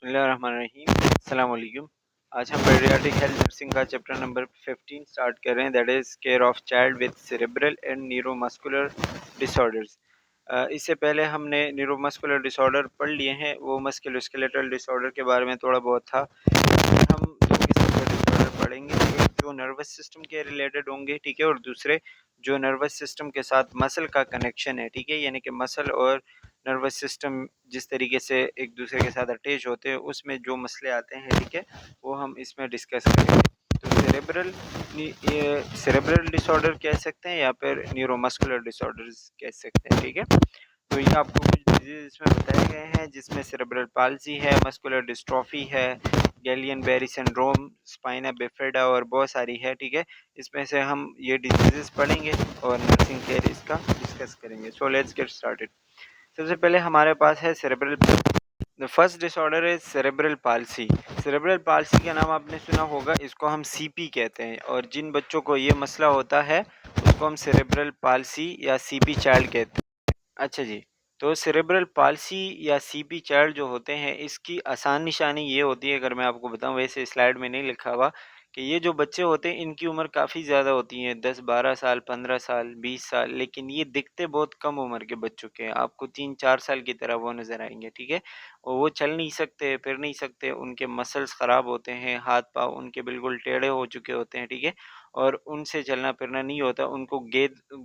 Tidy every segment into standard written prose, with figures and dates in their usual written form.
बिस्मिल्लाहिर्रहमानिर्रहीम। अस्सलाम वालेकुम। आज हम पेडियाट्रिक हेल्थ नर्सिंग का चैप्टर नंबर 15 स्टार्ट कर रहे हैं, that is care of child with cerebral and neuromuscular disorders. इससे पहले हमने न्यूरोमस्कुलर डिसऑर्डर पढ़ लिए हैं, वो मस्कुलोस्केलेटल डिसऑर्डर के बारे में थोड़ा बहुत था। हम दो किस्म के डिसऑर्डर पढ़ेंगे, एक जो नर्वस सिस्टम के रिलेटेड होंगे, ठीक है, और दूसरे जो नर्वस सिस्टम के साथ मसल का कनेक्शन है, ठीक है, यानी कि मसल और नर्वस सिस्टम जिस तरीके से एक दूसरे के साथ अटैच होते हैं उसमें जो मसले आते हैं, ठीक है, वो हम इसमें डिस्कस करेंगे। तो सेरेब्रल डिसऑर्डर कह सकते हैं या फिर न्यूरोमस्कुलर डिसऑर्डर्स कह सकते हैं, ठीक है। तो ये आपको कुछ डिजीज इसमें बताए गए हैं, जिसमें सेरेब्रल पाल्सी है, मस्कुलर डिस्ट्रॉफी है, Guillain Barre syndrome, spina bifida और बहुत सारी है, ठीक है। इसमें से हम ये डिजीजेस पढ़ेंगे और नर्सिंग केयर इसका डिस्कस करेंगे। So let's get started. सबसे पहले हमारे पास है सेरेब्रल। द फर्स्ट डिसऑर्डर है सेरेब्रल पाल्सी। सेरेब्रल पाल्सी का नाम आपने सुना होगा, इसको हम सीपी कहते हैं, और जिन बच्चों को ये मसला होता है उसको हम सेरेब्रल पाल्सी या सीपी चाइल्ड कहते हैं। अच्छा जी, तो सेरेब्रल पाल्सी या सीपी चाइल्ड जो होते हैं, इसकी आसान निशानी ये होती है, अगर मैं आपको बताऊं, वैसे स्लाइड में नहीं लिखा हुआ, कि ये जो बच्चे होते हैं इनकी उम्र काफ़ी ज़्यादा होती है, 10-12 साल, 15 साल, 20 साल, लेकिन ये दिखते बहुत कम उम्र के बच्चों के हैं। आपको 3-4 साल की तरह वो नज़र आएंगे, ठीक है। और वो चल नहीं सकते, फिर नहीं सकते, उनके मसल्स ख़राब होते हैं, हाथ पाँव उनके बिल्कुल टेढ़े हो चुके होते हैं, ठीक है, और उनसे चलना फिरना नहीं होता, उनको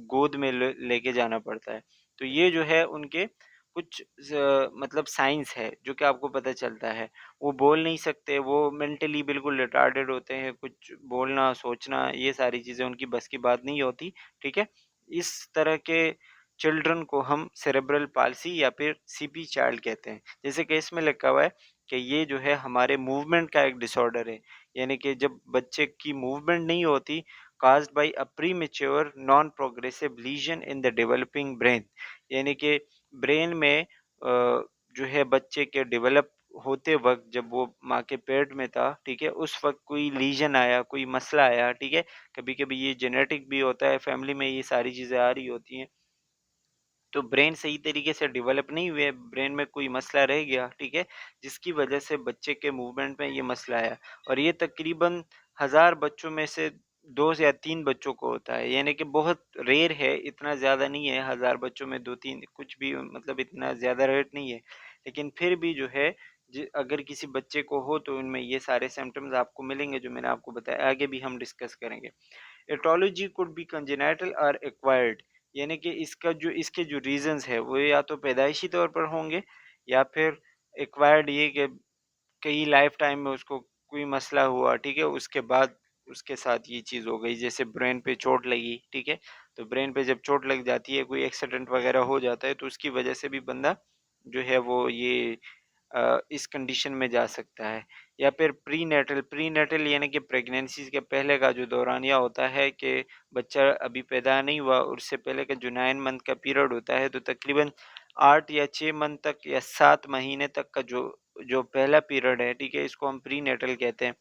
गोद में लेके जाना पड़ता है। तो ये जो है उनके कुछ मतलब साइंस है जो कि आपको पता चलता है। वो बोल नहीं सकते, वो मेंटली बिल्कुल रिटार्डेड होते हैं, कुछ बोलना, सोचना, ये सारी चीज़ें उनकी बस की बात नहीं होती, ठीक है। इस तरह के चिल्ड्रन को हम सेरेब्रल पाल्सी या फिर सीपी चाइल्ड कहते हैं। जैसे कि इसमें लिखा हुआ है कि ये जो है हमारे मूवमेंट का एक डिसऑर्डर है, यानी कि जब बच्चे की मूवमेंट नहीं होती, caused by a premature non progressive lesion in the developing brain, यानी कि ब्रेन में जो है बच्चे के डेवलप होते वक्त, जब वो माँ के पेट में था, ठीक है, उस वक्त कोई लीजन आया, कोई मसला आया, ठीक है। कभी कभी ये जेनेटिक भी होता है, फैमिली में ये सारी चीज़ें आ रही होती हैं, तो ब्रेन सही तरीके से डेवलप नहीं हुए, ब्रेन में कोई मसला रह गया, ठीक है, जिसकी वजह से बच्चे के मूवमेंट में ये मसला आया। और ये तकरीबन 1000 बच्चों में से 2 या 3 बच्चों को होता है, यानी कि बहुत रेयर है, इतना ज़्यादा नहीं है। 1000 बच्चों में 2-3 कुछ भी, मतलब इतना ज़्यादा रेट नहीं है, लेकिन फिर भी जो है, अगर किसी बच्चे को हो तो उनमें ये सारे सिम्टम्स आपको मिलेंगे जो मैंने आपको बताया, आगे भी हम डिस्कस करेंगे। एटोलॉजी कुड बी कंजेनाइटल और एक्वायर्ड, यानी कि इसके जो रीजंस है वो या तो पैदाइशी तौर पर होंगे, या फिर एक्वायर्ड, ये कि कई लाइफ टाइम में उसको कोई मसला हुआ, ठीक है, उसके बाद उसके साथ ये चीज़ हो गई, जैसे ब्रेन पे चोट लगी, ठीक है। तो ब्रेन पे जब चोट लग जाती है, कोई एक्सीडेंट वगैरह हो जाता है, तो उसकी वजह से भी बंदा जो है वो ये इस कंडीशन में जा सकता है। या फिर प्री नेटल यानी कि प्रेगनेंसी के पहले का जो दौरानिया होता है, कि बच्चा अभी पैदा नहीं हुआ, उससे पहले का जो 9 मंथ का पीरियड होता है, तो तकरीबन 8 या 6 मंथ तक या 7 महीने तक का जो जो पहला पीरियड है, ठीक है, इसको हम प्री नेटल कहते हैं।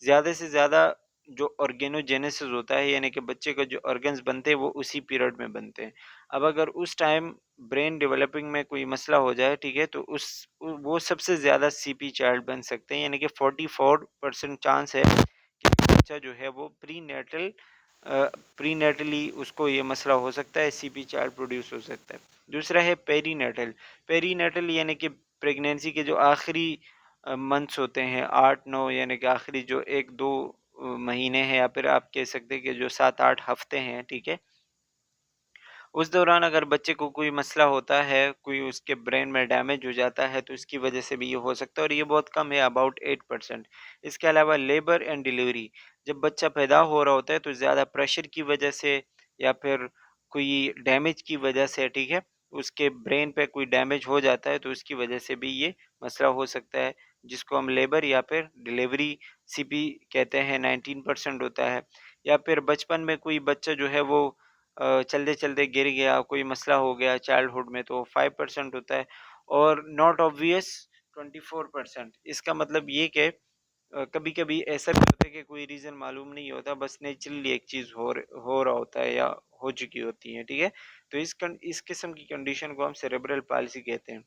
ज़्यादा से ज़्यादा जो ऑर्गेनोजेनेसिस होता है, यानी कि बच्चे के जो ऑर्गन्स बनते हैं वो उसी पीरियड में बनते हैं। अब अगर उस टाइम ब्रेन डेवलपिंग में कोई मसला हो जाए, ठीक है, तो उस वो सबसे ज़्यादा सीपी चाइल्ड बन सकते हैं, यानी कि 44% चांस है कि बच्चा जो है वो प्री नेटली उसको ये मसला हो सकता है, सीपी चाइल्ड प्रोड्यूस हो सकता है। दूसरा है पेरी नेटल यानी कि प्रेगनेंसी के जो आखिरी मंथ्स होते हैं, 8-9, यानी कि आखिरी जो 1-2 महीने हैं, या फिर आप कह सकते हैं कि जो 7-8 हफ्ते हैं, ठीक है, उस दौरान अगर बच्चे को कोई मसला होता है, कोई उसके ब्रेन में डैमेज हो जाता है, तो इसकी वजह से भी ये हो सकता है, और ये बहुत कम है, अबाउट 8%। इसके अलावा लेबर एंड डिलीवरी, जब बच्चा पैदा हो रहा होता है तो ज़्यादा प्रेशर की वजह से या फिर कोई डैमेज की वजह से, ठीक है, उसके ब्रेन पे कोई डैमेज हो जाता है, तो उसकी वजह से भी ये मसला हो सकता है, जिसको हम लेबर या फिर डिलीवरी सीपी कहते हैं, 19% होता है। या फिर बचपन में कोई बच्चा जो है वो चलते-चलते गिर गया, कोई मसला हो गया चाइल्डहुड में, तो 5% होता है। और नॉट ऑब्वियस 24%। इसका मतलब ये कि कभी-कभी ऐसा भी होता है कि कोई रीज़न मालूम नहीं होता, बस नेचुरली एक चीज़ हो रहा होता है या हो चुकी होती है, ठीक है? तो इस किस्म की कंडीशन को हम सेरेब्रल पाल्सी कहते हैं।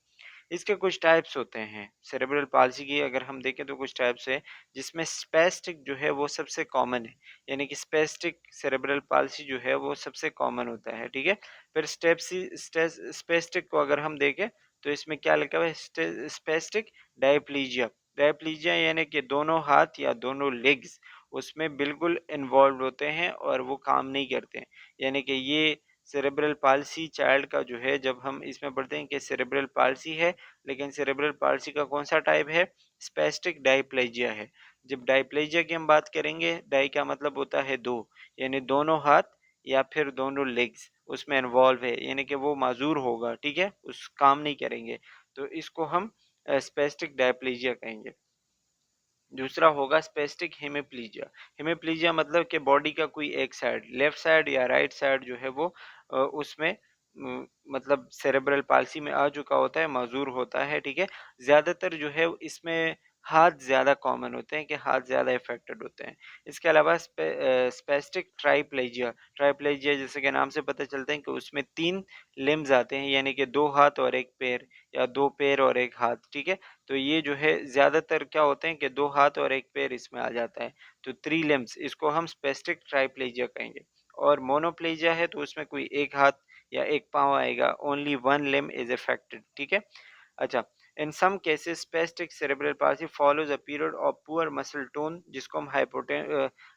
इसके कुछ टाइप्स होते हैं, सेरेब्रल पाल्सी की अगर हम देखें तो कुछ टाइप्स है, जिसमें स्पेस्टिक जो है वो सबसे कॉमन है, यानी कि स्पेस्टिक सेरेब्रल पाल्सी जो है वो सबसे कॉमन होता है, ठीक है। फिर स्पेस्टिक को अगर हम देखें तो इसमें क्या लिखा हुआ है, स्पेस्टिक डायप्लीजिया। डायप्लीजिया यानी कि दोनों हाथ या दोनों लेग्स उसमें बिल्कुल इन्वॉल्व होते हैं और वो काम नहीं करते हैं, यानी कि ये सेरेब्रल पाल्सी चाइल्ड का जो है, जब हम इसमें पढ़ते हैं कि सेरेब्रल पाल्सी है, लेकिन सेरेब्रल पाल्सी का कौन सा टाइप है, स्पेस्टिक डायप्लेजिया है। जब डायप्लेजिया की हम बात करेंगे, डाई का मतलब होता है दो, यानी दोनों हाथ या फिर दोनों लेग्स उसमें इन्वॉल्व है, यानी कि वो माजूर होगा, ठीक है, उस काम नहीं करेंगे, तो इसको हम स्पेस्टिक डायप्लेजिया कहेंगे। दूसरा होगा स्पेस्टिक हेमिप्लीजिया। हेमिप्लीजिया मतलब कि बॉडी का कोई एक साइड, लेफ्ट साइड या राइट साइड जो है वो उसमें मतलब सेरेब्रल पाल्सी में आ चुका होता है, मौजूर होता है, ठीक है। ज़्यादातर जो है इसमें हाथ ज़्यादा कॉमन होते हैं, कि हाथ ज़्यादा इफेक्टेड होते हैं। इसके अलावा स्पेस्टिक ट्राइप्लेजिया। ट्राइप्लेजिया जैसे कि नाम से पता चलता है कि उसमें 3 लिम्स आते हैं, यानी कि 2 हाथ और 1 पैर, या 2 पैर और 1 हाथ, ठीक है। तो ये जो है ज़्यादातर क्या होते हैं कि 2 हाथ और 1 पैर इसमें आ जाता है, तो 3 लिम्स, इसको हम स्पेस्टिक ट्राइप्लेजिया कहेंगे। और मोनोप्लेजिया है तो उसमें कोई एक हाथ या एक पाँव आएगा, only one limb is affected, ठीक है। अच्छा, in some cases spastic cerebral palsy follows a period of poor muscle tone, जिसको हम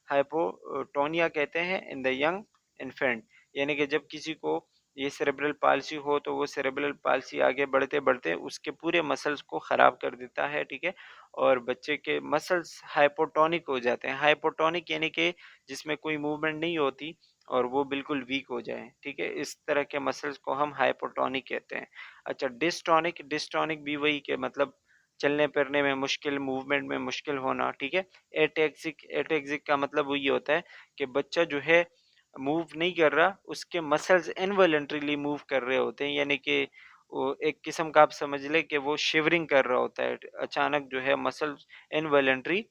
हाइपोटोनिया कहते हैं, इन द यंग इन्फेंट, यानी कि जब किसी को ये सेरेब्रल पाल्सी हो तो वो सेरेब्रल पाल्सी आगे बढ़ते बढ़ते उसके पूरे मसल्स को ख़राब कर देता है, ठीक है, और बच्चे के मसल्स हाइपोटोनिक हो जाते हैं। हाइपोटोनिक यानी कि जिसमें कोई मूवमेंट नहीं होती और वो बिल्कुल वीक हो जाए, ठीक है, इस तरह के मसल्स को हम हाइपोटोनिक कहते हैं। अच्छा, डिस्टोनिक, डिस्टोनिक भी वही के मतलब चलने फिरने में मुश्किल, मूवमेंट में मुश्किल होना, ठीक है। एटेक्सिक, एटेक्सिक का मतलब वही होता है कि बच्चा जो है मूव नहीं कर रहा, उसके मसल्स इनवॉलंटरीली मूव कर रहे होते हैं, यानी कि वो एक किस्म का आप समझ लें कि वो शिवरिंग कर रहा होता है, अचानक जो है मसल्स इनवॉलंटरी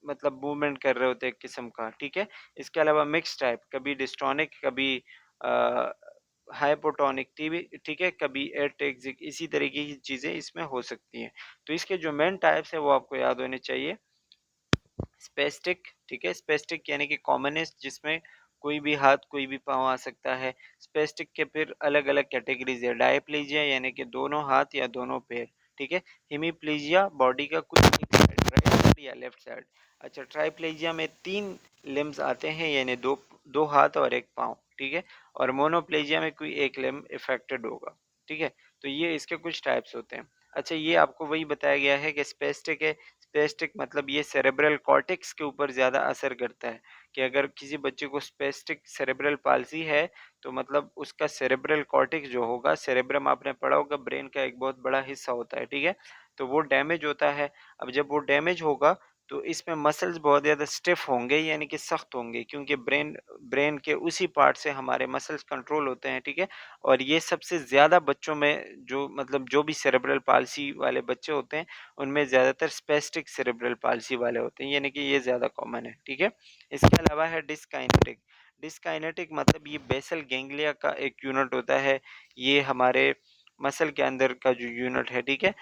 मतलब मूवमेंट कर रहे होते हैं एक किस्म का, ठीक है। इसके अलावा मिक्स टाइप, कभी डिस्टोनिक, कभी हाइपोटोनिक, टीवी, ठीक है, कभी एटेक्सिक, इसी तरीके की चीज़ें इसमें हो सकती हैं। तो इसके जो मेन टाइप्स है वो आपको याद होने चाहिए। स्पेस्टिक, ठीक है, स्पेस्टिक यानी कि कॉमनेस्ट, जिसमें कोई भी हाथ कोई भी पाँव आ सकता है। स्पेस्टिक के फिर अलग अलग कैटेगरीज है, डायप्लीजिया यानी कि दोनों हाथ या दोनों पैर, ठीक है। हिमीप्लीजिया बॉडी का कुछ एक साइड, राइट साइड या लेफ्ट साइड। अच्छा, ट्राइप्लीजिया में 3 लिम्स आते हैं, यानी दो दो हाथ और एक पाँव, ठीक है। और मोनोप्लेजिया में कोई एक लिम्ब इफेक्टेड होगा, ठीक है। तो ये इसके कुछ टाइप्स होते हैं। अच्छा, ये आपको वही बताया गया है कि स्पेस्टिक है, स्पेस्टिक मतलब ये सेरेब्रल कॉर्टेक्स के ऊपर ज़्यादा असर करता है, कि अगर किसी बच्चे को स्पेस्टिक सेरेब्रल पाल्सी है तो मतलब उसका सेरेब्रल कॉर्टेक्स जो होगा, सेरेब्रम आपने पढ़ा होगा ब्रेन का एक बहुत बड़ा हिस्सा होता है, ठीक है, तो वो डैमेज होता है। अब जब वो डैमेज होगा तो इसमें मसल्स बहुत ज़्यादा स्टिफ होंगे, यानी कि सख्त होंगे, क्योंकि ब्रेन ब्रेन के उसी पार्ट से हमारे मसल्स कंट्रोल होते हैं, ठीक है। और ये सबसे ज़्यादा बच्चों में जो मतलब जो भी सेरेब्रल पाल्सी वाले बच्चे होते हैं उनमें ज़्यादातर स्पेस्टिक सेरेब्रल पाल्सी वाले होते हैं, यानी कि ये ज़्यादा कॉमन है, ठीक है। इसके अलावा है डिस्काइनेटिक। डिस्काइनेटिक मतलब ये बेसल गैंग्लिया का एक यूनिट होता है, ये हमारे मसल के अंदर का जो यूनिट है, ठीक है,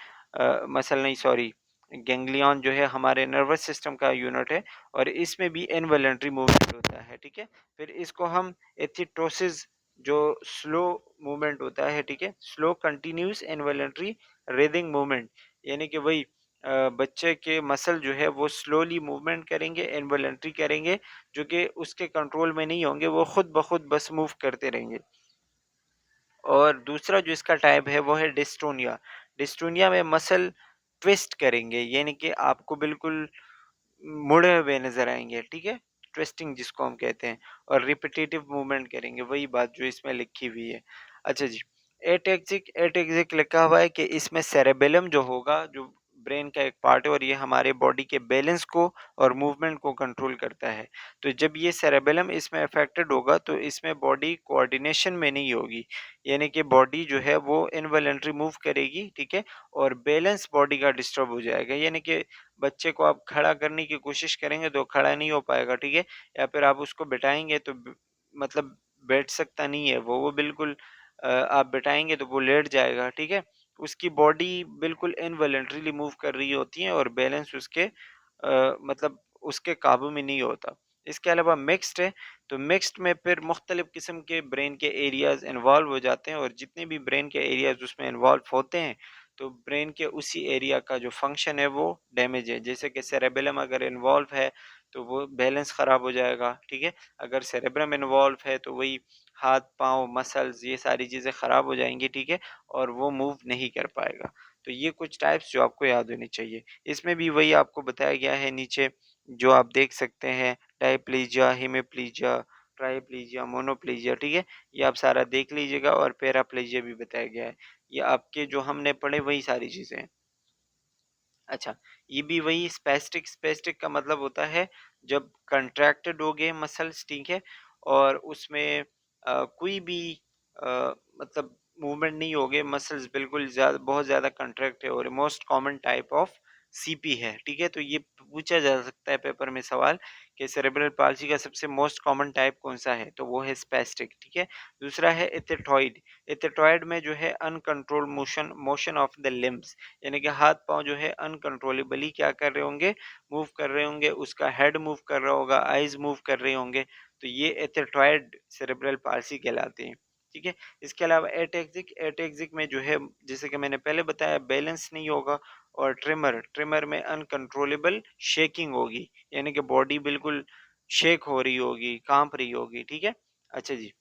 मसल नहीं, सॉरी, गैंग्लियन जो है हमारे नर्वस सिस्टम का यूनिट है, और इसमें भी इनवॉलंटरी मूवमेंट होता है, ठीक है। फिर इसको हम एथिटोसिस, जो स्लो मूवमेंट होता है, ठीक है, स्लो कंटिन्यूस इनवॉलंटरी रेदिंग मूवमेंट, यानी कि वही बच्चे के मसल जो है वो स्लोली मूवमेंट करेंगे, इनवॉलंटरी करेंगे, जो कि उसके कंट्रोल में नहीं होंगे, वो खुद ब खुद बस मूव करते रहेंगे। और दूसरा जो इसका टाइप है वो है डिस्टोनिया। डिस्टोनिया में मसल ट्विस्ट करेंगे, यानी कि आपको बिल्कुल मुड़े हुए नजर आएंगे, ठीक है, ट्विस्टिंग जिसको हम कहते हैं, और रिपीटेटिव मूवमेंट करेंगे, वही बात जो इसमें लिखी हुई है। अच्छा जी, एटेक्सिक, एटेक्सिक लिखा हुआ है कि इसमें सेरेबेलम जो होगा, जो ब्रेन का एक पार्ट है, और ये हमारे बॉडी के बैलेंस को और मूवमेंट को कंट्रोल करता है। तो जब ये सेरेबेलम इसमें अफेक्टेड होगा तो इसमें बॉडी कोऑर्डिनेशन में नहीं होगी, यानी कि बॉडी जो है वो इनवॉलंटरी मूव करेगी, ठीक है, और बैलेंस बॉडी का डिस्टर्ब हो जाएगा, यानी कि बच्चे को आप खड़ा करने की कोशिश करेंगे तो खड़ा नहीं हो पाएगा, ठीक है, या फिर आप उसको बिठाएंगे तो मतलब बैठ सकता नहीं है वो बिल्कुल आप बिठाएंगे तो वो लेट जाएगा, ठीक है। उसकी बॉडी बिल्कुल इनवॉलंटरीली मूव कर रही होती है और बैलेंस उसके मतलब उसके काबू में नहीं होता। इसके अलावा मिक्स्ड है, तो मिक्स्ड में फिर मुख्तलिफ किस्म के ब्रेन के एरियाज़ इन्वॉल्व हो जाते हैं और जितने भी ब्रेन के एरियाज़ उसमें इन्वॉल्व होते हैं, तो ब्रेन के उसी एरिया का जो फंक्शन है वो डैमेज है। जैसे कि सेरेबेलम अगर इन्वॉल्व है, तो वो बैलेंस ख़राब हो जाएगा, ठीक है? अगर सेरेब्रम इन्वॉल्व है, तो वही हाथ-पाँव, मसल्स ये सारी चीज़ें ख़राब हो जाएँगी, ठीक है? और वो मूव नहीं कर पाएगा। तो ये कुछ टाइप्स जो आपको याद होनी चाहिए। इसमें भी वही आपको बताया गया है नीचे, जो आप देख सकते हैं, डायप्लीजिया, हेमिप्लीजिया, ट्राइप्लीजिया, मोनोप्लीजिया, ठीक है? ये आप सारा देख लीजिएगा और पैराप्लीजिया भी बताया गया है। ये आपके जो हमने पढ़े वही सारी चीज़ें हैं। अच्छा, ये भी वही स्पैस्टिक स्पैस्टिक का मतलब होता है जब कंट्रैक्टेड हो गए मसल्स, ठीक है? और उसमें कोई भी मतलब मूवमेंट नहीं हो गए, मसल्स बिल्कुल ज़्यादा बहुत ज़्यादा कंट्रैक्ट है और most common type of CP है, ठीक है? तो ये पूछा जा सकता है पेपर में सवाल कि सेरेब्रल पाल्सी का सबसे मोस्ट कॉमन टाइप कौन-सा है? तो वो है स्पैस्टिक, ठीक है? दूसरा है एथेटॉइड। एथेटॉइड में जो है uncontrolled motion motion of the limbs, यानी कि हाथ-पाँव जो है अनकंट्रोलेबली क्या कर रहे होंगे, मूव कर रहे होंगे, उसका हेड मूव कर रहा होगा, आइज़ मूव कर रहे होंगे, तो ये एथेटॉयड सेरेब्रल पाल्सी कहलाते हैं, ठीक है? इसके अलावा एटेक्सिक एटेक्सिक में जो है जैसे कि मैंने पहले बताया बैलेंस नहीं होगा और ट्रिमर ट्रिमर में अनकंट्रोलेबल शेकिंग होगी, यानी कि बॉडी बिल्कुल शेक हो रही होगी, काँप रही होगी, ठीक है? अच्छा जी।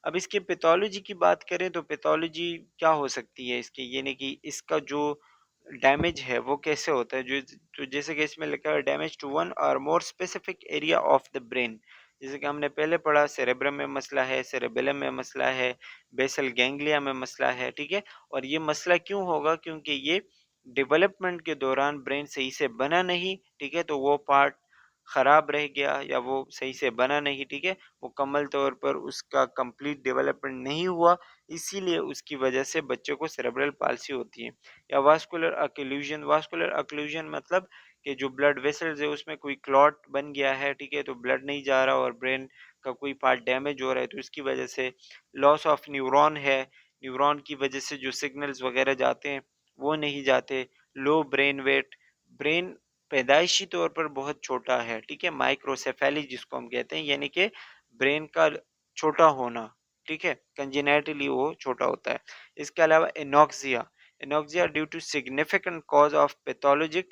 अब इसकी पैथोलॉजी की बात करें तो पैथोलॉजी क्या हो सकती है इसकी, यानी कि इसका जो डैमेज है वो कैसे होता है, जो तो जैसे कि इसमें लिखा है डैमेज टू वन और more specific area of the brain. जैसे कि हमने पहले पढ़ा सेरेब्रम में मसला है, सेरेबेलम में मसला है, बेसल गैंग्लिया में मसला है, ठीक है? और ये मसला क्यों होगा, क्योंकि ये डेवलपमेंट के दौरान ब्रेन सही से बना नहीं, ठीक है? तो वो पार्ट खराब रह गया या वो सही से बना नहीं, ठीक है? मुकम्मल तौर पर उसका कंप्लीट डेवलपमेंट नहीं हुआ, इसीलिए उसकी वजह से बच्चे को सेरेब्रल पाल्सी होती है। या वास्कुलर अक्लूजन मतलब कि जो ब्लड वेसल्स है उसमें कोई क्लॉट बन गया है, ठीक है? तो ब्लड नहीं जा रहा और ब्रेन का कोई पार्ट डैमेज हो रहा है, तो इसकी वजह से लॉस ऑफ न्यूरॉन है, न्यूरॉन की वजह से जो सिग्नल्स वगैरह जाते हैं वो नहीं जाते। लो ब्रेन वेट, ब्रेन पैदाइशी तौर पर बहुत छोटा है, ठीक है? माइक्रोसेफेली जिसको हम कहते हैं, यानी कि ब्रेन का छोटा होना, ठीक है? कंजेनिटली वो छोटा होता है। इसके अलावा anoxia due to significant cause of pathologic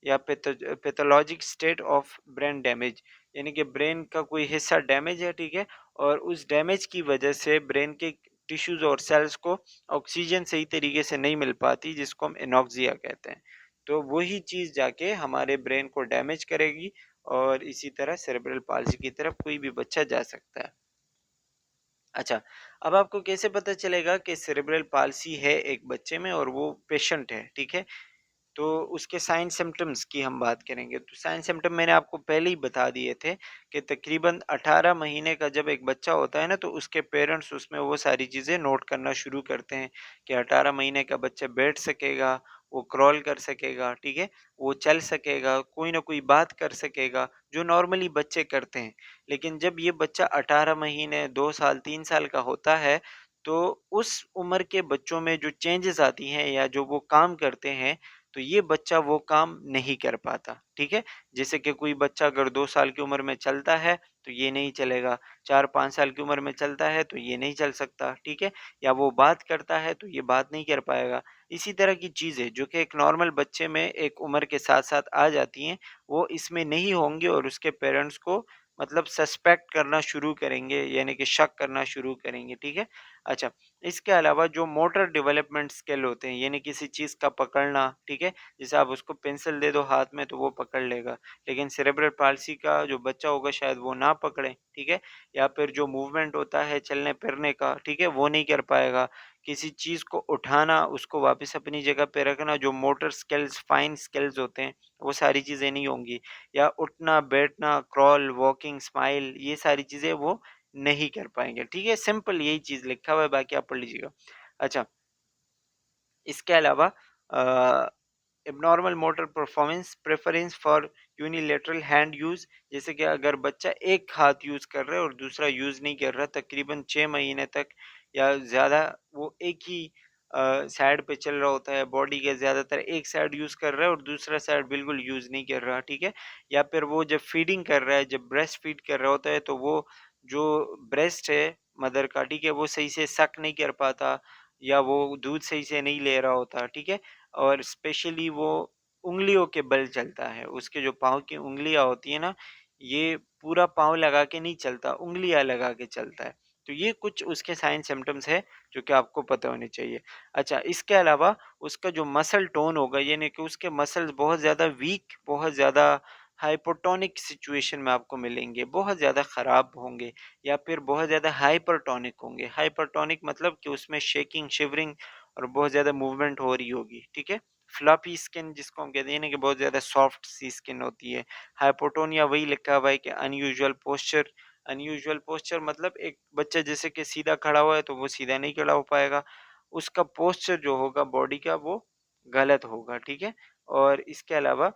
या pathologic state of brain damage, यानी कि ब्रेन का कोई हिस्सा डैमेज है, ठीक है? और उस डैमेज की वजह से ब्रेन के टिश्यूज और सेल्स को ऑक्सीजन सही तरीके से नहीं मिल पाती, जिसको हम एनोक्सिया कहते हैं। तो वही चीज़ जाके हमारे ब्रेन को डैमेज करेगी और इसी तरह सेरेब्रल पाल्सी की तरफ कोई भी बच्चा जा सकता है। अच्छा, अब आपको कैसे पता चलेगा कि सेरेब्रल पाल्सी है एक बच्चे में और वो पेशेंट है, ठीक है? तो उसके साइन सिम्पटम्स की हम बात करेंगे, तो साइन सिम्पटम मैंने आपको पहले ही बता दिए थे कि तकरीबन 18 महीने का जब एक बच्चा होता है ना, तो उसके पेरेंट्स उसमें वो सारी चीज़ें नोट करना शुरू करते हैं कि 18 महीने का बच्चा बैठ सकेगा, वो क्रॉल कर सकेगा, ठीक है? वो चल सकेगा, कोई ना कोई बात कर सकेगा, जो नॉर्मली बच्चे करते हैं। लेकिन जब ये बच्चा 18 महीने, 2 साल, 3 साल का होता है, तो उस उम्र के बच्चों में जो चेंजेस आती हैं या जो वो काम करते हैं, तो ये बच्चा वो काम नहीं कर पाता, ठीक है? जैसे कि कोई बच्चा अगर 2 साल की उम्र में चलता है, तो ये नहीं चलेगा, 4-5 साल की उम्र में चलता है, तो ये नहीं चल सकता, ठीक है? या वो बात करता है, तो ये बात नहीं कर पाएगा। इसी तरह की चीज़ें जो कि एक नॉर्मल बच्चे में एक उम्र के साथ-साथ आ जाती हैं, वो इसमें नहीं होंगी और उसके पेरेंट्स को मतलब सस्पेक्ट करना शुरू करेंगे, यानी कि शक करना शुरू करेंगे, ठीक है? अच्छा, इसके अलावा जो मोटर डेवलपमेंट स्किल होते हैं, यानी किसी चीज़ का पकड़ना, ठीक है? जैसे आप उसको पेंसिल दे दो हाथ में तो वो पकड़ लेगा, लेकिन सेरेब्रल पाल्सी का जो बच्चा होगा शायद वो ना पकड़े, ठीक है? या फिर जो मूवमेंट होता है चलने-फिरने का, ठीक है? वो नहीं कर पाएगा। किसी चीज़ को उठाना, उसको वापस अपनी जगह पे रखना, जो मोटर स्किल्स, फाइन स्किल्स होते हैं, वो सारी चीज़ें नहीं होंगी। या उठना, बैठना, क्रॉल, वॉकिंग, स्माइल, ये सारी चीज़ें वो नहीं कर पाएँगे, ठीक है? सिंपल यही चीज़ लिखा हुआ है, बाकी आप पढ़ लीजिएगा। अच्छा, इसके अलावा abnormal motor performance preference for unilateral hand use, जैसे कि अगर बच्चा एक हाथ यूज़ कर रहा है और दूसरा यूज़ नहीं कर रहा, तकरीबन 6 महीने तक या ज़्यादा वो एक ही साइड पे चल रहा होता है, बॉडी का ज़्यादातर एक साइड यूज़ कर रहा है और दूसरा साइड बिल्कुल यूज़ नहीं कर रहा, ठीक है? या फिर वो जब फीडिंग कर रहा है, जब ब्रेस्ट फीड कर रहा होता है, तो वो जो ब्रेस्ट है मदर का, ठीक है, वो सही से सक नहीं कर पाता या वो दूध सही से नहीं ले रहा होता, ठीक है? और स्पेशली वो उँगलियों के बल चलता है, उसके जो पाँव की उँगलियाँ होती हैं ना, ये पूरा पाँव लगा के नहीं चलता, उँगलियाँ लगा के चलता है। तो ये कुछ उसके साइन सिम्पटम्स है जो कि आपको पता होने चाहिए। अच्छा, इसके अलावा उसका जो मसल टोन होगा, यानी कि उसके मसल्स बहुत ज़्यादा वीक, बहुत ज़्यादा हाइपोटोनिक सिचुएशन में आपको मिलेंगे, बहुत ज़्यादा ख़राब होंगे या फिर बहुत ज़्यादा हाइपरटोनिक होंगे। हाइपरटोनिक मतलब कि उसमें शेकिंग, शिवरिंग और बहुत ज़्यादा मूवमेंट हो रही होगी, ठीक है? फ्लफी स्किन जिसको हम कहते हैं ना, कि बहुत ज़्यादा सॉफ्ट सी स्किन होती है। हाइपोटोनिया वही लिखा हुआ है कि अनयूजुअल पोस्चर। अनयूजुअल पोस्चर मतलब एक बच्चा जैसे कि सीधा खड़ा हुआ है तो वो सीधा नहीं खड़ा हो पाएगा, उसका पोस्चर जो होगा बॉडी का वो गलत होगा, ठीक है? और इसके अलावा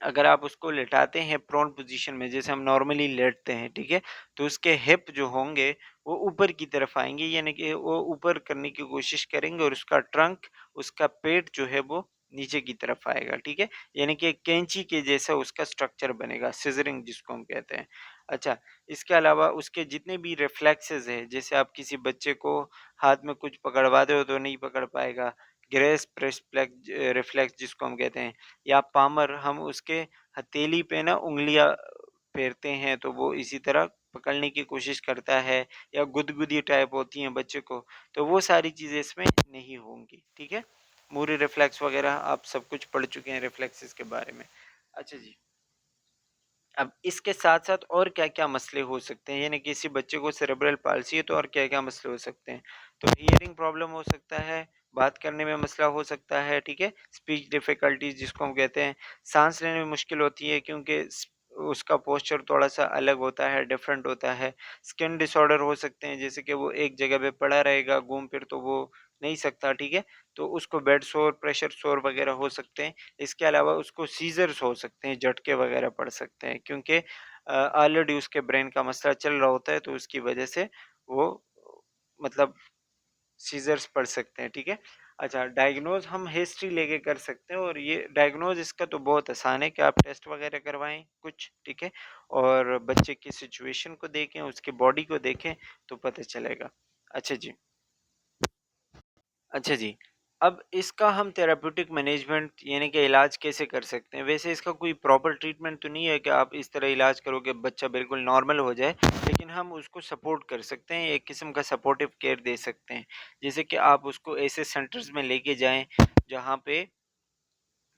अगर आप उसको लेटाते हैं प्रोन पोजीशन में, जैसे हम नॉर्मली लेटते हैं, ठीक है? तो उसके हिप जो होंगे वो ऊपर की तरफ आएँगे, यानी कि वो ऊपर करने की कोशिश करेंगे और उसका ट्रंक, उसका पेट जो है वो नीचे की तरफ आएगा, ठीक है? यानी कि एक कैंची के जैसा उसका स्ट्रक्चर बनेगा, सिज़रिंग जिसको हम कहते हैं। अच्छा, इसके अलावा उसके जितने भी रिफ्लेक्सेस हैं, जैसे आप किसी बच्चे को हाथ में कुछ पकड़वा दो तो नहीं पकड़ पाएगा, ग्रेस प्रेस प्लेक्स रिफ्लेक्स जिसको हम कहते हैं, या पामर, हम उसके हथेली पे ना उँगलियाँ फेरते हैं तो वो इसी तरह पकड़ने की कोशिश करता है, या गुदगुदी टाइप होती हैं बच्चे को, तो वो सारी चीज़ें इसमें नहीं होंगी, ठीक है? मूरी रिफ्लेक्स वगैरह आप सब कुछ पढ़ चुके हैं रिफ्लेक्सेस के बारे में। अच्छा जी। अब इसके साथ-साथ और क्या-क्या मसले हो सकते हैं? यानी किसी बच्चे को सेरेब्रल पाल्सी है तो और क्या-क्या मसले हो सकते हैं? तो हियरिंग प्रॉब्लम हो सकता है, बात करने में मसला हो सकता है, ठीक है? स्पीच डिफ़िकल्टीज़ जिसको हम कहते हैं, साँस लेने में मुश्किल होती है क्योंकि उसका पोस्चर थोड़ा-सा अलग होता है, डिफरेंट होता है। स्किन डिसऑर्डर हो सकते हैं, जैसे कि वो एक जगह पे पड़ा रहेगा, घूम-फिर तो वो नहीं सकता, ठीक है? तो उसको बेड सोर, प्रेशर सोर वगैरह हो सकते हैं। इसके अलावा उसको सीज़र्स हो सकते हैं, झटके वगैरह पड़ सकते हैं, क्योंकि ऑलरेडी उसके ब्रेन का मसला चल रहा होता है, तो उसकी वजह से वो मतलब सीज़र्स पड़ सकते हैं, ठीक है? अच्छा, डायग्नोज़ हम हिस्ट्री लेके कर सकते हैं, और ये डायग्नोज़ इसका तो बहुत आसान है कि आप टेस्ट वगैरह करवाएँ कुछ, ठीक है? और बच्चे की सिचुएशन को देखें, उसकी बॉडी को देखें, तो पता चलेगा। अच्छा जी। अच्छा जी। अब इसका हम थेरेप्यूटिक मैनेजमेंट यानी कि इलाज कैसे कर सकते हैं? वैसे इसका कोई प्रॉपर ट्रीटमेंट तो नहीं है कि आप इस तरह इलाज करो कि बच्चा बिल्कुल नॉर्मल हो जाए, लेकिन हम उसको सपोर्ट कर सकते हैं, एक किस्म का सपोर्टिव केयर दे सकते हैं। जैसे कि आप उसको ऐसे सेंटर्स में लेके जाएँ, जहाँ पे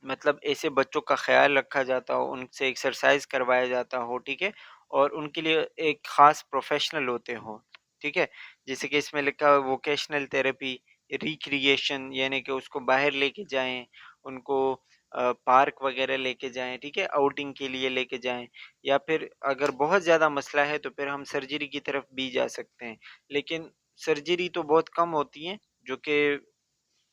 मतलब ऐसे बच्चों का ख़्याल रखा जाता हो, उनसे एक्सरसाइज़ करवाया जाता हो, ठीक है? और उनके लिए एक ख़ास प्रोफ़ेशनल होते हों, ठीक है? जैसे कि इसमें लिखा है वोकेशनल थेरेपी, रिक्रिएशन, यानी कि उसको बाहर लेके जाएँ, उनको पार्क वग़ैरह लेके जाएँ, ठीक है? आउटिंग के लिए लेके जाएँ, या फिर अगर बहुत ज़्यादा मसला है तो फिर हम सर्जरी की तरफ भी जा सकते हैं। लेकिन सर्जरी तो बहुत कम होती हैं, जो कि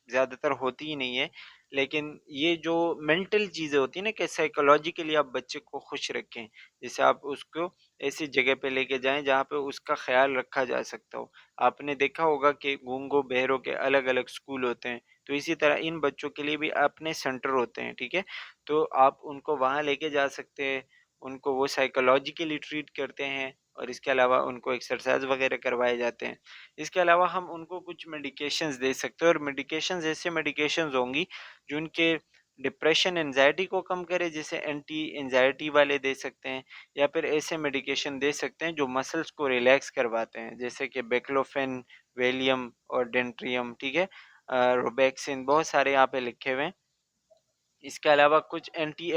ज़्यादातर होती ही नहीं है। लेकिन ये जो मेंटल चीज़ें होती हैं ना, कि साइकोलॉजिकली आप बच्चे को खुश रखें। जैसे आप उसको ऐसी जगह पे लेके जाएँ जहाँ पे उसका ख़्याल रखा जा सकता हो। आपने देखा होगा कि गूंगों, बहरों के अलग-अलग स्कूल होते हैं। तो इसी तरह इन बच्चों के लिए भी अपने सेंटर होते हैं, ठीक है? तो आप उनको वहाँ लेके जा सकते हैं। उनको वो साइकोलॉजिकली ट्रीट करते हैं, और इसके अलावा उनको एक्सरसाइज़ वग़ैरह करवाए जाते हैं। इसके अलावा हम उनको कुछ मेडिकेशंस दे सकते हैं, और मेडिकेशंस ऐसे मेडिकेशंस होंगी जो उनके डिप्रेशन, एंजाइटी को कम करे, जैसे एंटी एंजाइटी वाले दे सकते हैं, या फिर ऐसे मेडिकेशन दे सकते हैं जो मसल्स को रिलैक्स करवाते हैं, जैसे कि बेक्लोफेन, वेलियम और डेंट्रियम, ठीक है? रोबेक्सिन, बहुत सारे यहाँ पे लिखे हुए हैं। इसके अलावा कुछ एंटी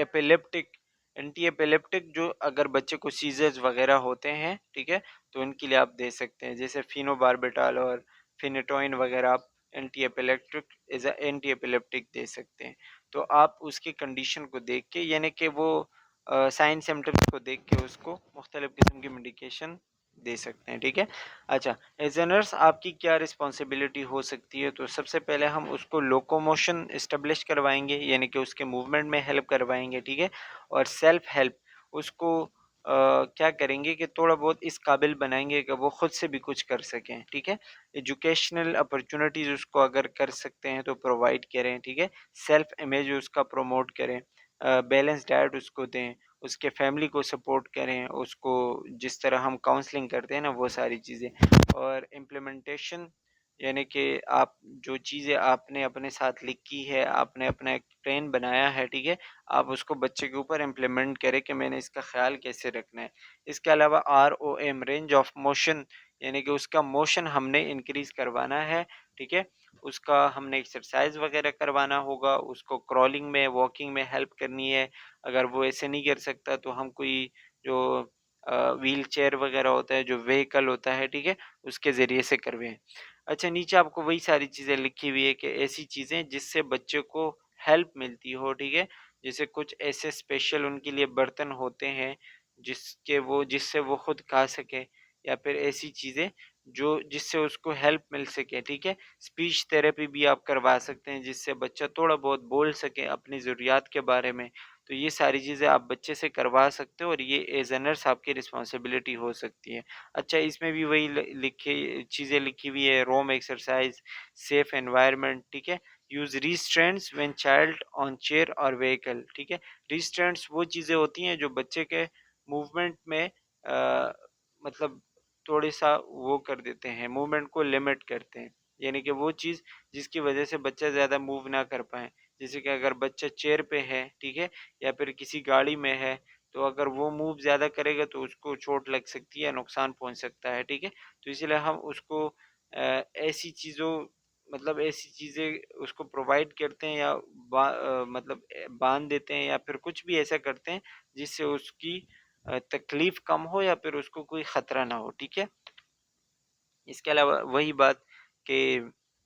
एपिलेप्टिक जो अगर बच्चे को सीज़र्स वगैरह होते हैं, ठीक है? तो उनके लिए आप दे सकते हैं, जैसे फ़िनोबार्बिटॉल और फ़िनेटोइन वगैरह आप एंटी एपिलेप्टिक दे सकते हैं। तो आप उसकी कंडीशन को देख के, यानी कि वो साइन सिम्पटम्स को देख के उसको मुख्तलिफ़ किस्म की मेडिकेशन दे सकते हैं, ठीक है? अच्छा, एज़ अ नर्स आपकी क्या रिस्पॉन्सिबिलिटी हो सकती है? तो सबसे पहले हम उसको लोकोमोशन एस्टेब्लिश करवाएँगे, यानी कि उसके मूवमेंट में हेल्प करवाएँगे, ठीक है? और सेल्फ हेल्प, उसको क्या करेंगे कि थोड़ा बहुत इस काबिल बनाएँगे कि वो खुद से भी कुछ कर सकें, ठीक है? एजुकेशनल अपॉर्च्युनिटीज़ उसको अगर कर सकते हैं तो प्रोवाइड करें, ठीक है? सेल्फ इमेज उसका प्रमोट करें, बैलेंस डाइट उसको दें, उसके फैमिली को सपोर्ट करें, उसको जिस तरह हम काउंसलिंग करते हैं ना वो सारी चीज़ें, और इम्प्लीमेंटेशन यानी कि आप जो चीज़ें आपने अपने साथ लिखी है, आपने अपना एक प्लान बनाया है, ठीक है? आप उसको बच्चे के ऊपर इम्प्लीमेंट करें कि मैंने इसका ख़्याल कैसे रखना है। इसके अलावा आरओएम रेंज ऑफ मोशन यानी कि उसका मोशन हमने इंक्रीज़ करवाना है, ठीक है? उसका हमने एक्सरसाइज़ वग़ैरह करवाना होगा, उसको क्रॉलिंग में, वॉकिंग में हेल्प करनी है। अगर वो ऐसे नहीं कर सकता तो हम कोई जो व्हीलचेयर वग़ैरह होता है, जो व्हीकल होता है, ठीक है? उसके ज़रिए से करवाएँ। अच्छा, नीचे आपको वही सारी चीज़ें लिखी हुई है कि ऐसी चीज़ें जिससे बच्चे को हेल्प मिलती हो, ठीक है? जैसे कुछ ऐसे स्पेशल उनके लिए बर्तन होते हैं जिससे वो खुद खा सके, या फिर ऐसी चीज़ें जो जिससे उसको हेल्प मिल सके, ठीक है? स्पीच थेरेपी भी आप करवा सकते हैं जिससे बच्चा थोड़ा बहुत बोल सके अपनी ज़रूरियात के बारे में। तो ये सारी चीज़ें आप बच्चे से करवा सकते हो और ये एज़ अ नर्स आपकी रिस्पॉन्सिबिलिटी हो सकती है। अच्छा, इसमें भी वही लिखी चीज़ें लिखी हुई है, रोम एक्सरसाइज, सेफ एनवायरनमेंट, ठीक है? Use restraints when child on chair और व्हीकल, ठीक है? रिस्ट्रेंट्स वो चीज़ें होती हैं जो बच्चे के मूवमेंट में मतलब थोड़े सा वो कर देते हैं, मूवमेंट को लिमिट करते हैं, यानी कि वो चीज़ जिसकी वजह से बच्चा ज़्यादा मूव ना कर पाए। जैसे कि अगर बच्चा चेयर पे है, ठीक है, या फिर किसी गाड़ी में है, तो अगर वो मूव ज़्यादा करेगा तो उसको चोट लग सकती है, नुकसान पहुंच सकता है, ठीक है? तो इसलिए हम उसको ऐसी चीज़ों मतलब ऐसी चीज़ें उसको प्रोवाइड करते हैं, या मतलब बांध देते हैं, या फिर कुछ भी ऐसा करते हैं जिससे उसकी तकलीफ कम हो या फिर उसको कोई ख़तरा ना हो, ठीक है? इसके अलावा वही बात कि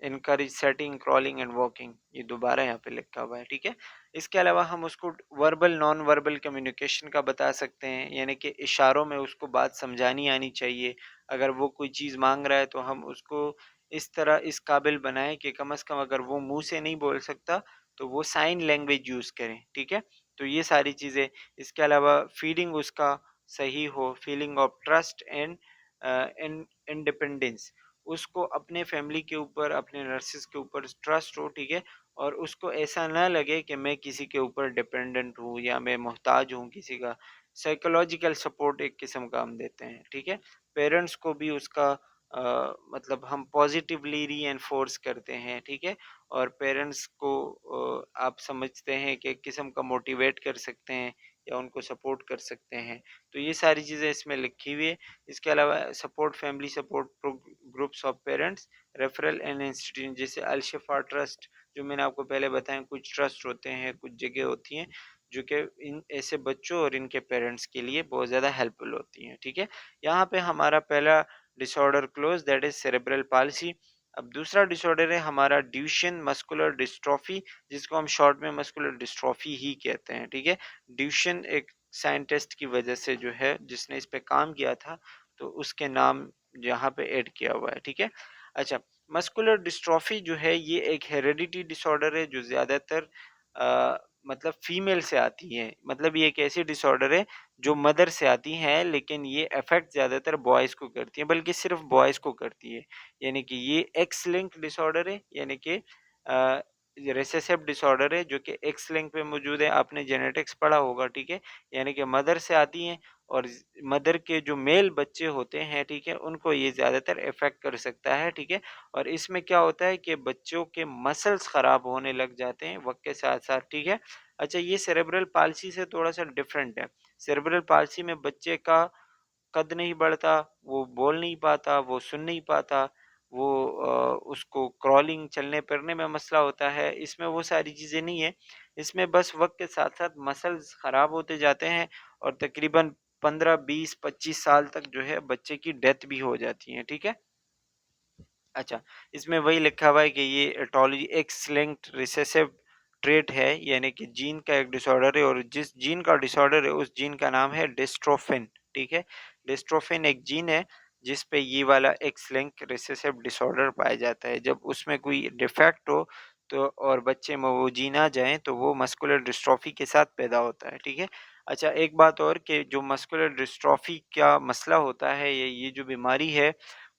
encourage setting, crawling and walking, ये दोबारा यहाँ पे लिखा हुआ है, ठीक है? इसके अलावा हम उसको वर्बल नॉन वर्बल कम्युनिकेशन का बता सकते हैं, यानी कि इशारों में उसको बात समझानी आनी चाहिए। अगर वो कोई चीज़ मांग रहा है तो हम उसको इस तरह इस काबिल बनाएं कि कम से कम अगर वो मुंह से नहीं बोल सकता तो वो साइन लैंग्वेज यूज़ करें, ठीक है? तो ये सारी चीज़ें, इसके अलावा फीडिंग उसका सही हो, feeling of trust and independence, उसको अपने फैमिली के ऊपर, अपने नर्सेस के ऊपर ट्रस्ट हो, ठीक है? और उसको ऐसा ना लगे कि मैं किसी के ऊपर डिपेंडेंट हूँ या मैं मोहताज हूँ किसी का। साइकोलॉजिकल सपोर्ट एक किस्म का हम देते हैं, ठीक है? पेरेंट्स को भी उसका मतलब हम पॉजिटिवली रीएनफोर्स करते हैं, ठीक है? और पेरेंट्स को आप समझते हैं कि एक किस्म का मोटिवेट कर सकते हैं या उनको सपोर्ट कर सकते हैं। तो ये सारी चीज़ें इसमें लिखी हुई है। इसके अलावा support family support groups of parents, referral and institution, जैसे अल शिफा ट्रस्ट, जो मैंने आपको पहले बताया, कुछ ट्रस्ट होते हैं, कुछ जगह होती हैं जो कि इन ऐसे बच्चों और इनके पेरेंट्स के लिए बहुत ज़्यादा हेल्पफुल होती हैं, ठीक है? यहाँ पे हमारा पहला disorder close, that is cerebral palsy. अब दूसरा डिसऑर्डर है हमारा ड्यूशन मस्कुलर डिस्ट्रॉफी, जिसको हम शॉर्ट में मस्कुलर डिस्ट्रॉफी ही कहते हैं, ठीक है? ड्यूशन एक साइंटिस्ट की वजह से जो है, जिसने इस पे काम किया था, तो उसके नाम यहाँ पे ऐड किया हुआ है, ठीक है? अच्छा, मस्कुलर डिस्ट्रॉफी जो है ये एक हेरेडिटी डिसऑर्डर है जो ज़्यादातर मतलब फीमेल से आती है। मतलब ये एक ऐसी डिसऑर्डर है जो मदर से आती है, लेकिन ये अफेक्ट ज़्यादातर बॉयज़ को करती है, बल्कि सिर्फ बॉयज़ को करती है। यानी कि ये एक्स लिंक्ड डिसऑर्डर है, यानी कि रिसेसिव डिसऑर्डर है जो कि एक्स लिंक पे मौजूद है। आपने जेनेटिक्स पढ़ा होगा, ठीक है? यानी कि मदर से आती हैं, और मदर के जो मेल बच्चे होते हैं, ठीक है, उनको ये ज़्यादातर इफ़ेक्ट कर सकता है, ठीक है? और इसमें क्या होता है कि बच्चों के मसल्स ख़राब होने लग जाते हैं वक़्त के साथ-साथ, ठीक है? अच्छा, ये सेरेब्रल पाल्सी से थोड़ा-सा डिफरेंट है। सेरेब्रल पाल्सी में बच्चे का कद नहीं बढ़ता, वो बोल नहीं पाता, वो सुन नहीं पाता, वो उसको क्रॉलिंग चलने-फिरने में मसला होता है, इसमें वो सारी चीज़ें नहीं है। इसमें बस वक़्त के साथ-साथ मसल्स ख़राब होते जाते हैं और तकरीबन 15, 20, 25 साल तक जो है बच्चे की डेथ भी हो जाती है, ठीक है? अच्छा, इसमें वही लिखा हुआ है कि ये aetiology x linked recessive trait है, यानी कि जीन का एक डिसऑर्डर है, और जिस जीन का डिसऑर्डर है उस जीन का नाम है डिस्ट्रोफिन, ठीक है? डिस्ट्रोफिन एक जीन है जिस पे ये वाला एक्स लिंक रिसेसिव डिसऑर्डर पाया जाता है। जब उसमें कोई डिफेक्ट हो तो और बच्चे में वो जी ना जाएँ तो वो मस्कुलर डिस्ट्रॉफी के साथ पैदा होता है, ठीक है? अच्छा एक बात और कि जो मस्कुलर डिस्ट्रॉफी का मसला होता है ये जो बीमारी है,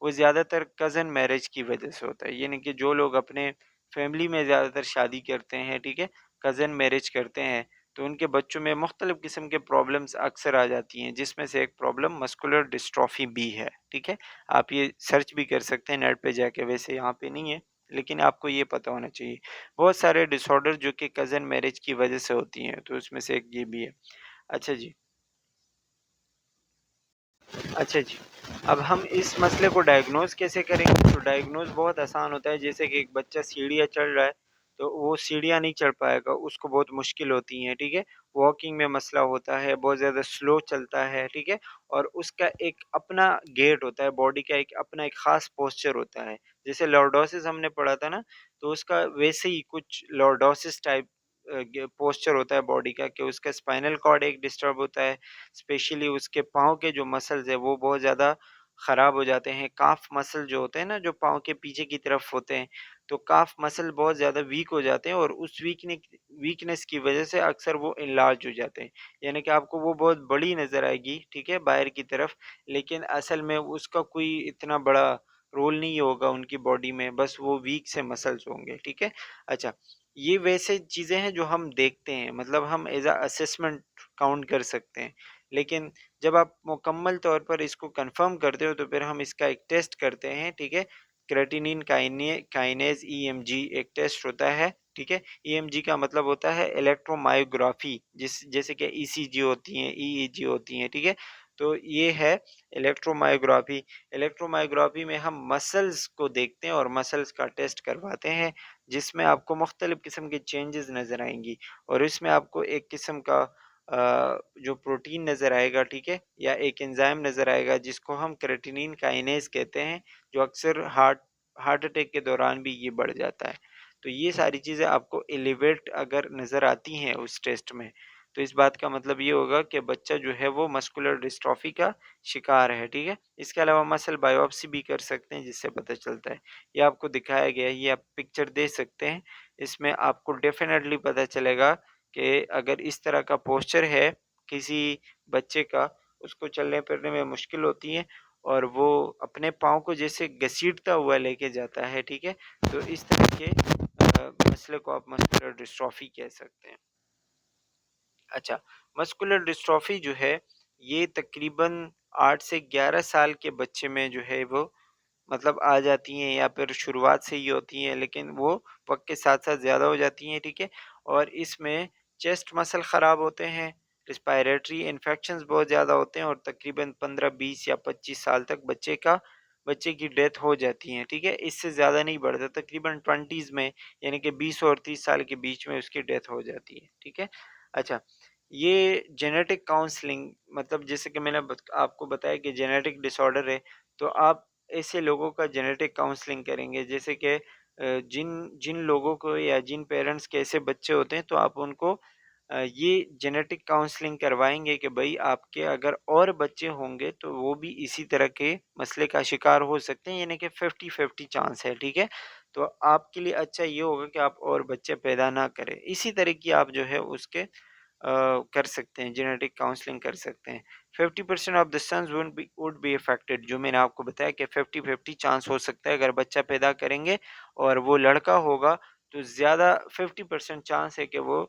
वो ज़्यादातर कज़न मैरिज की वजह से होता है। यानी कि जो लोग अपने फैमिली में ज़्यादातर शादी करते हैं, ठीक है? कज़न मैरिज करते हैं, तो उनके बच्चों में मुख्तलिफ़ किस्म के प्रॉब्लम्स अक्सर आ जाती हैं, जिसमें से एक प्रॉब्लम मस्कुलर डिस्ट्रॉफी भी है, ठीक है? आप ये सर्च भी कर सकते हैं नेट पे जाके, वैसे यहाँ पे नहीं है, लेकिन आपको ये पता होना चाहिए। बहुत सारे डिसऑर्डर जो कि कज़न मैरिज की वजह से होती हैं, तो उसमें से एक ये भी है। अच्छा जी। अच्छा जी। अब हम इस मसले को डायग्नोज़ कैसे करेंगे? तो डायग्नोज़ बहुत आसान होता है, जैसे कि एक बच्चा सीढ़ियाँ चढ़ रहा है, तो वो सीढ़ियाँ नहीं चढ़ पाएगा, उसको बहुत मुश्किल होती हैं, ठीक है? वॉकिंग में मसला होता है, बहुत ज़्यादा स्लो चलता है, ठीक है? और उसका एक अपना गेट होता है, बॉडी का एक अपना एक ख़ास पोस्चर होता है। जैसे लॉर्डोसिस हमने पढ़ा था ना, तो उसका वैसे ही कुछ लॉर्डोसिस टाइप ग पोस्चर होता है बॉडी का, कि उसका स्पाइनल कॉर्ड एक डिस्टर्ब होता है, स्पेशली उसके पाँव के जो मसल्स हैं वो बहुत ज़्यादा ख़राब हो जाते हैं। काफ मसल जो होते हैं ना, जो पाँव के पीछे की तरफ होते हैं, तो काफ मसल बहुत ज़्यादा वीक हो जाते हैं और उस वीकनेस की वज़ह से अक्सर वो एनलार्ज हो जाते हैं। यानी कि आपको वो बहुत बड़ी नज़र आएगी, ठीक है, बाहर की तरफ, लेकिन असल में उसका कोई इतना बड़ा रोल नहीं होगा उनकी बॉडी में, बस वो वीक से मसल्स होंगे, ठीक है? अच्छा, ये वैसे चीज़ें हैं जो हम देखते हैं, मतलब हम एज़ अ असेसमेंट काउंट कर सकते हैं। लेकिन जब आप मुकम्मल तौर पर इसको कंफर्म करते हो तो फिर हम इसका एक टेस्ट करते हैं, ठीक है? क्रेटिनिन काइनेज ईएमजी एक टेस्ट होता है, ठीक है? ईएमजी का मतलब होता है इलेक्ट्रोमायोग्राफी, जिस जैसे कि ईसीजी होती हैं, ईईजी होती हैं, ठीक है? तो ये है इलेक्ट्रोमायोग्राफी। इलेक्ट्रोमायोग्राफी में हम मसल्स को देखते हैं और मसल्स का टेस्ट करवाते हैं, जिसमें आपको मुख्तलिफ किस्म के चेंजेस नज़र आएँगी और इसमें आपको एक किस्म का जो प्रोटीन नज़र आएगा, ठीक है? या एक एंजाइम नज़र आएगा जिसको हम क्रेटिनिन काइनेज कहते हैं, जो अक्सर हार्ट अटैक के दौरान भी ये बढ़ जाता है। तो ये सारी चीज़ें आपको एलिवेट अगर नज़र आती हैं उस टेस्ट में, तो इस बात का मतलब ये होगा कि बच्चा जो है वो मस्कुलर डिस्ट्रॉफी का शिकार है, ठीक है? इसके अलावा मसल बायोप्सी भी कर सकते हैं जिससे पता चलता है। ये आपको दिखाया गया है, ये आप पिक्चर देख सकते हैं। इसमें आपको डेफ़िनेटली पता चलेगा कि अगर इस तरह का पोस्चर है किसी बच्चे का, उसको चलने-फिरने में मुश्किल होती है और वो अपने पाँव को जैसे घसीटता हुआ लेके जाता है, ठीक है? तो इस तरह के मसले को आप मस्कुलर डिस्ट्रॉफी कह सकते हैं। अच्छा, मस्कुलर डिस्ट्रॉफी जो है, ये तकरीबन 8 से 11 साल के बच्चे में जो है वो मतलब आ जाती हैं या फिर शुरुआत से ही होती हैं, लेकिन वो वक़्त के साथ-साथ ज़्यादा हो जाती हैं, ठीक है? और इसमें चेस्ट मसल ख़राब होते हैं, रिस्पायरेटरी इन्फेक्शंस बहुत ज़्यादा होते हैं और तकरीबन 15, 20 या 25 साल तक बच्चे की डेथ हो जाती है, ठीक है? इससे ज़्यादा नहीं बढ़ता, तकरीबन 20s में यानी कि 20 और 30 साल के बीच में उसकी डेथ हो जाती है, ठीक है? अच्छा, ये जेनेटिक काउंसलिंग मतलब जैसे कि मैंने आपको बताया कि जेनेटिक डिसऑर्डर है, तो आप ऐसे लोगों का जेनेटिक काउंसलिंग करेंगे, जैसे कि जिन जिन लोगों को या जिन पेरेंट्स के ऐसे बच्चे होते हैं तो आप उनको ये जेनेटिक काउंसलिंग करवाएँगे कि भई आपके अगर और बच्चे होंगे तो वो भी इसी तरह के मसले का शिकार हो सकते हैं, यानी कि 50-50 चांस है, ठीक है? तो आपके लिए अच्छा ये होगा कि आप और बच्चे पैदा ना करें। इसी तरह की आप जो है उसके कर सकते हैं, जेनेटिक काउंसलिंग कर सकते हैं। 50% of the sons would be affected, जो मैंने आपको बताया कि 50-50 चांस हो सकता है अगर बच्चा पैदा करेंगे और वो लड़का होगा तो ज़्यादा 50% चांस है कि वो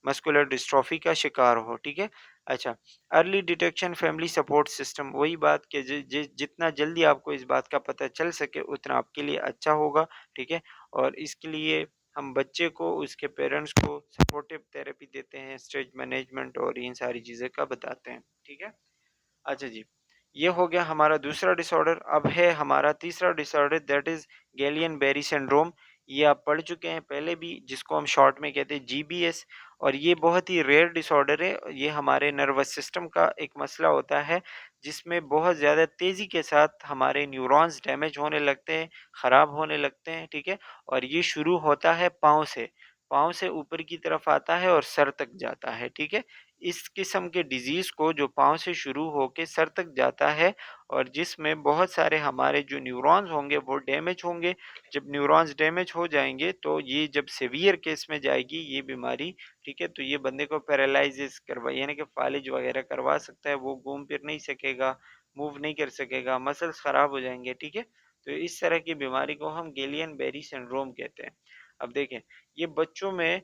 मस्कुलर डिस्ट्रॉफी का शिकार हो, ठीक है? अच्छा, early detection family support system, वही बात कि जि जि जितना जल्दी आपको इस बात का पता चल सके उतना आपके लिए अच्छा होगा, ठीक है? और इसके लिए हम बच्चे को, उसके पेरेंट्स को सपोर्टिव थेरेपी देते हैं, स्ट्रेस मैनेजमेंट और इन सारी चीज़ें का बताते हैं, ठीक है? अच्छा जी, ये हो गया हमारा दूसरा डिसऑर्डर। अब है हमारा तीसरा disorder, that is galleon-berry syndrome. ये आप पढ़ चुके हैं पहले भी, जिसको हम शॉर्ट में कहते हैं जीबीएस, और ये बहुत ही रेयर डिसऑर्डर है। ये हमारे नर्वस सिस्टम का एक मसला होता है, जिसमें बहुत ज़्यादा तेज़ी के साथ हमारे न्यूरॉन्स डैमेज होने लगते हैं, ख़राब होने लगते हैं, ठीक है? और ये शुरू होता है पाँव से। पाँव से ऊपर की तरफ आता है और सर तक जाता है, ठीक है? इस किस्म के डिज़ीज़ को जो पाँव से शुरू होके सर तक जाता है और जिसमें बहुत सारे हमारे जो न्यूरॉन्स होंगे वो डैमेज होंगे। जब न्यूरॉन्स डैमेज हो जाएँगे तो ये जब सीवियर केस में जाएगी ये बीमारी, ठीक है? तो ये बंदे को पैरालिसिस करवा यानी कि फालिज वगैरह करवा सकता है, वो घूम फिर नहीं सकेगा, मूव नहीं कर सकेगा, मसल्स ख़राब हो जाएँगे, ठीक है? तो इस तरह की बीमारी को हम गिलियन-बेरी सिंड्रोम कहते हैं। अब देखें, ये बच्चों में